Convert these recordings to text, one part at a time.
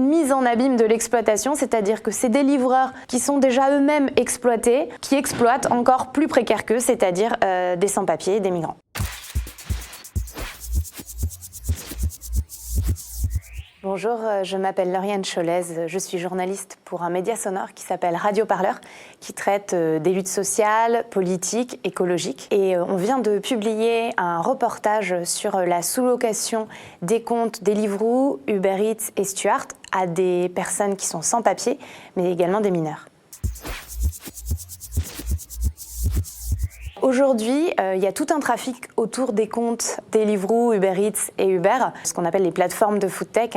une mise en abîme de l'exploitation, c'est-à-dire que c'est des livreurs qui sont déjà eux-mêmes exploités, qui exploitent encore plus précaires qu'eux, c'est-à-dire des sans-papiers, des migrants. Bonjour, je m'appelle Lauriane Cholez, je suis journaliste pour un média sonore qui s'appelle Radio Parleur, qui traite des luttes sociales, politiques, écologiques. Et on vient de publier un reportage sur la sous-location des comptes Deliveroo, Uber Eats et Stuart à des personnes qui sont sans papier, mais également des mineurs. Aujourd'hui, il y a tout un trafic autour des comptes Deliveroo, Uber Eats et Uber, ce qu'on appelle les plateformes de food tech,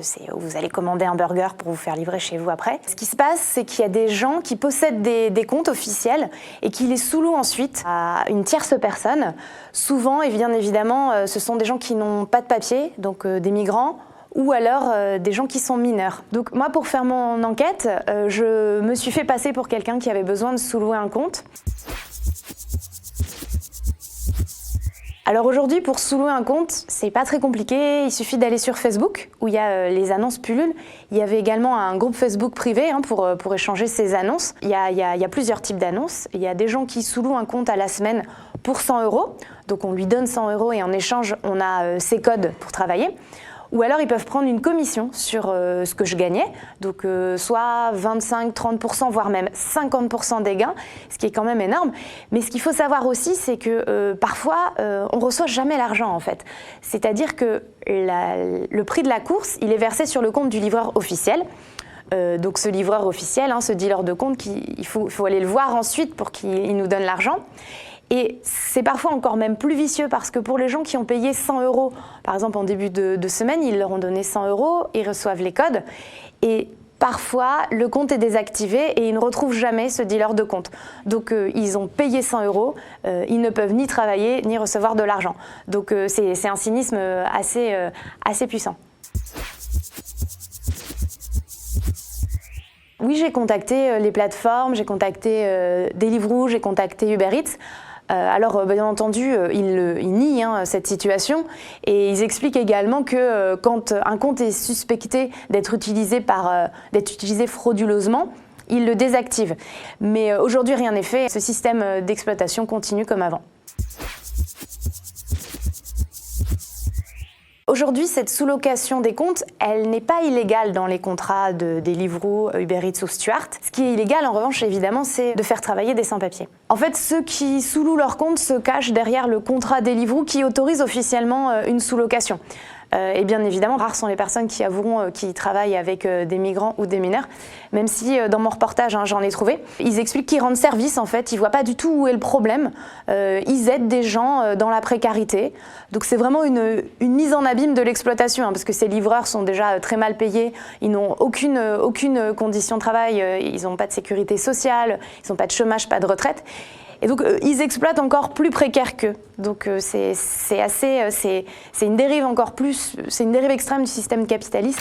c'est où vous allez commander un burger pour vous faire livrer chez vous après. Ce qui se passe, c'est qu'il y a des gens qui possèdent des comptes officiels et qui les sous-louent ensuite à une tierce personne. Souvent, et bien évidemment, ce sont des gens qui n'ont pas de papier, donc des migrants, ou alors des gens qui sont mineurs. Donc moi, pour faire mon enquête, je me suis fait passer pour quelqu'un qui avait besoin de sous-louer un compte. Alors aujourd'hui, pour sous-louer un compte, c'est pas très compliqué, il suffit d'aller sur Facebook, où il y a les annonces pullulent. Il y avait également un groupe Facebook privé pour échanger ces annonces. Il y a plusieurs types d'annonces. Il y a des gens qui sous-louent un compte à la semaine pour 100 €, donc on lui donne 100 € et en échange, on a ses codes pour travailler. Ou alors ils peuvent prendre une commission sur ce que je gagnais, donc soit 25-30%, voire même 50% des gains, ce qui est quand même énorme. Mais ce qu'il faut savoir aussi, c'est que parfois, on ne reçoit jamais l'argent en fait. C'est-à-dire que le prix de la course, il est versé sur le compte du livreur officiel. Donc ce livreur officiel, ce dealer de compte, il faut aller le voir ensuite pour qu'il nous donne l'argent. Et c'est parfois encore même plus vicieux parce que pour les gens qui ont payé 100 €, par exemple en début de semaine, ils leur ont donné 100 €, ils reçoivent les codes et parfois le compte est désactivé et ils ne retrouvent jamais ce dealer de compte. Donc ils ont payé 100 €, ils ne peuvent ni travailler ni recevoir de l'argent. Donc c'est un cynisme assez puissant. Oui, j'ai contacté les plateformes, j'ai contacté Deliveroo, j'ai contacté Uber Eats. Alors, bien entendu, ils nient cette situation et ils expliquent également que quand un compte est suspecté d'être utilisé frauduleusement, ils le désactivent. Mais aujourd'hui, rien n'est fait. Ce système d'exploitation continue comme avant. Aujourd'hui, cette sous-location des comptes, elle n'est pas illégale dans les contrats de Deliveroo, Uber Eats ou Stuart. Ce qui est illégal, en revanche, évidemment, c'est de faire travailler des sans-papiers. En fait, ceux qui sous-louent leur compte se cachent derrière le contrat Deliveroo qui autorise officiellement une sous-location. Et bien évidemment, rares sont les personnes qui avoueront qu'ils travaillent avec des migrants ou des mineurs, même si dans mon reportage, j'en ai trouvé. Ils expliquent qu'ils rendent service, en fait, ils ne voient pas du tout où est le problème. Ils aident des gens dans la précarité. Donc c'est vraiment une mise en abîme de l'exploitation, parce que ces livreurs sont déjà très mal payés, ils n'ont aucune condition de travail, ils n'ont pas de sécurité sociale, ils n'ont pas de chômage, pas de retraite. Et donc ils exploitent encore plus précaires qu'eux. Donc c'est une dérive extrême du système capitaliste.